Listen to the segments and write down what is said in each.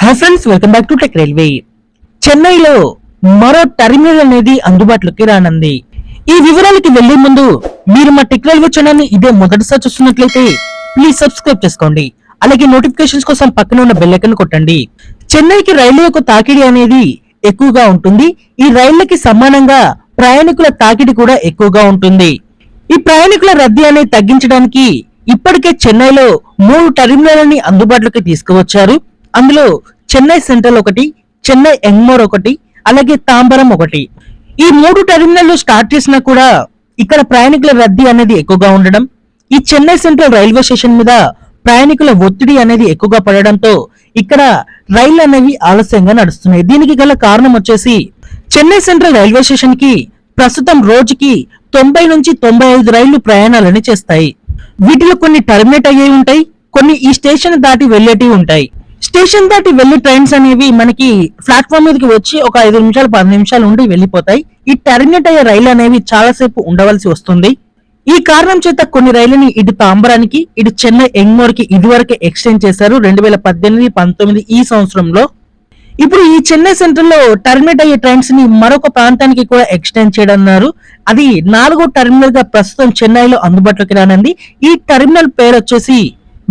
Hi friends, welcome back to tech railway. చెన్నైలో మరో terminal అనేది అందుబాటులోకి రానుంది. ఈ వివరాలకి వెళ్లే ముందు మీరు మా టెక్ రైల్వే ఛానల్ ని ఇదే మొదటిసారి చూస్తున్నట్లయితే ప్లీజ్ సబ్స్క్రైబ్ చేసుకోండి. అలాగే నోటిఫికేషన్స్ కోసం పక్కన ఉన్న బెల్ ఐకాన్ కొట్టండి. చెన్నైకి రైలు యొక్క తాకిడి అనేది ఎక్కువగా ఉంటుంది. ఈ రైళ్లకి సమానంగా ప్రయాణికుల తాకిడి కూడా ఎక్కువగా ఉంటుంది. ఈ ప్రయాణికుల రద్దీ అనేది తగ్గించడానికి ఇప్పటికే చెన్నైలో 3 టెర్మినల్ని అందుబాటులోకి తీసుకువచ్చారు. అందులో చెన్నై సెంట్రల్ ఒకటి, చెన్నై ఎంగ్మోర్ ఒకటి, అలాగే తాంబరం ఒకటి. ఈ 3 టెర్మినల్ స్టార్ట్ చేసినా కూడా ఇక్కడ ప్రయాణికుల రద్దీ అనేది ఎక్కువగా ఉండడం, ఈ చెన్నై సెంట్రల్ రైల్వే స్టేషన్ మీద ప్రయాణికుల ఒత్తిడి అనేది ఎక్కువగా పడడంతో ఇక్కడ రైళ్లు అనేవి ఆలస్యంగా నడుస్తున్నాయి. దీనికి గల కారణం వచ్చేసి చెన్నై సెంట్రల్ రైల్వే స్టేషన్ కి ప్రస్తుతం రోజుకి 90 నుంచి 95 రైళ్లు ప్రయాణాలని చేస్తాయి. వీటిలో కొన్ని టర్మినేట్ అయ్యే ఉంటాయి, కొన్ని ఈ స్టేషన్ దాటి వెళ్లేటివి ఉంటాయి. స్టేషన్ దాటి వెళ్లే ట్రైన్స్ అనేవి మనకి ప్లాట్ఫామ్ మీదకి వచ్చి ఒక 5 నిమిషాలు 10 నిమిషాలు ఉండి వెళ్ళిపోతాయి. ఈ టర్మినేట్ అయ్యే రైలు అనేవి చాలాసేపు ఉండవలసి వస్తుంది. ఈ కారణం చేత కొన్ని రైళ్లని ఇటు తాంబరానికి, ఇటు చెన్నై ఎంగ్మోర్ కి ఇదివరకే ఎక్స్టెండ్ చేశారు 2018-19 ఈ సంవత్సరంలో. ఇప్పుడు ఈ చెన్నై సెంట్రల్ లో టర్మినేట్ అయ్యే ట్రైన్స్ ని మరొక ప్రాంతానికి కూడా ఎక్స్టెండ్ చేయనున్నారు. అది 4వ టెర్మినల్ గా ప్రస్తుతం చెన్నైలో అందుబాటులోకి రానుంది. ఈ టెర్మినల్ పేరు వచ్చేసి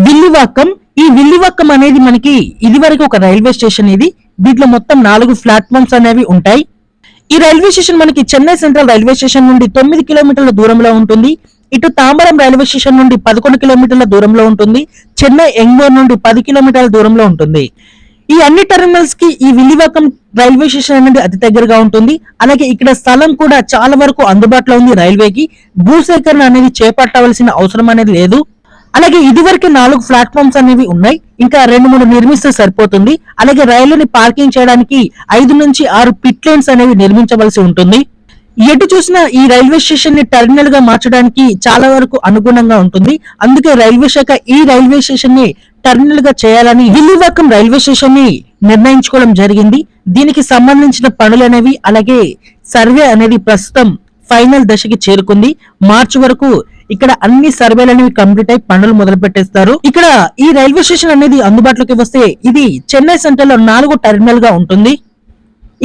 విల్లివాక్కం. ఈ విల్లివాక్కం అనేది మనకి ఇదివరకు ఒక రైల్వే స్టేషన్. దీంట్లో మొత్తం 4 ప్లాట్ఫామ్స్ అనేవి ఉంటాయి. ఈ రైల్వే స్టేషన్ మనకి చెన్నై సెంట్రల్ రైల్వే స్టేషన్ నుండి 9 కిలోమీటర్ల దూరంలో ఉంటుంది. ఇటు తాంబరం రైల్వే స్టేషన్ నుండి 11 కిలోమీటర్ల దూరంలో ఉంటుంది. చెన్నై ఎంగ్మోర్ నుండి 10 కిలోమీటర్ల దూరంలో ఉంటుంది. ఈ అన్ని టెర్మినల్స్ కి ఈ విల్లివాక్కం రైల్వే స్టేషన్ అనేది అతి దగ్గరగా ఉంటుంది. అలాగే ఇక్కడ స్థలం కూడా చాలా వరకు అందుబాటులో ఉంది. రైల్వేకి భూసేకరణ అనేది చేపట్టవలసిన అవసరం అనేది లేదు. అలాగే ఇదివరకు 4 ప్లాట్ఫామ్స్ అనేవి ఉన్నాయి. ఇంకా 2-3 నిర్మిస్తే సరిపోతుంది. అలాగే రైలుని పార్కింగ్ చేయడానికి 5 నుంచి 6 పిట్ లైన్స్ అనేవి నిర్మించవలసి ఉంటుంది. ఎటు చూసినా ఈ రైల్వే స్టేషన్ ని టెర్మినల్ గా మార్చడానికి చాలా వరకు అనుగుణంగా ఉంటుంది. అందుకే రైల్వే శాఖ ఈ రైల్వే స్టేషన్ ని టెర్మినల్ గా చేయాలని విల్లివాక్కం రైల్వే స్టేషన్ ని నిర్ణయించుకోవడం జరిగింది. దీనికి సంబంధించిన పనులు అనేవి అలాగే సర్వే అనేది ప్రస్తుతం ఫైనల్ దశకి చేరుకుంది. మార్చి వరకు ఇక్కడ అన్ని సర్వేలు అనేవి కంప్లీట్ అయి పనులు మొదలు పెట్టేస్తారు. ఇక్కడ ఈ రైల్వే స్టేషన్ అనేది అందుబాటులోకి వస్తే ఇది చెన్నై సెంట్రల్ లో 4వ టెర్మినల్ గా ఉంటుంది.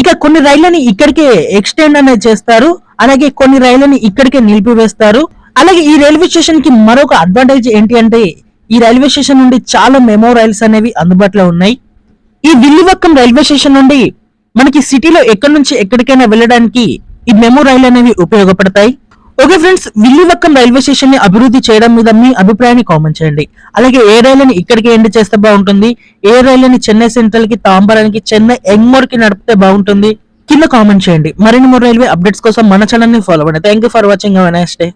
ఇక కొన్ని రైళ్లని ఇక్కడికే ఎక్స్టెండ్ అనేది చేస్తారు. అలాగే కొన్ని రైళ్లని ఇక్కడికే నిలిపివేస్తారు. అలాగే ఈ రైల్వే స్టేషన్ కి మరొక అడ్వాంటేజ్ ఏంటి అంటే ఈ రైల్వే స్టేషన్ నుండి చాలా మెమో రైల్స్ అనేవి అందుబాటులో ఉన్నాయి. ఈ విల్లివాక్కం రైల్వే స్టేషన్ నుండి మనకి సిటీలో ఎక్కడి నుంచి ఎక్కడికైనా వెళ్ళడానికి ఈ మెమో రైలు అనేవి ఉపయోగపడతాయి. ఓకే ఫ్రెండ్స్, విల్లివాక్కం రైల్వే స్టేషన్ ని అభివృద్ధి చేయడం మీద మీ అభిప్రాయాన్ని కామెంట్ చేయండి. అలాగే ఏ రైలుని ఇక్కడికి ఎండ్ చేస్తే బాగుంటుంది, ఏ రైలుని చెన్నై సెంట్రల్ కి, తాంబరానికి, చెన్నై ఎంగ్మోర్ కి నడిపితే బాగుంటుంది కింద కామెంట్ చేయండి. మరిన్ని రైల్వే అప్డేట్స్ కోసం మన ఛానల్ ని ఫాలో అవ్వండి. Thank you for watching. Have a nice day.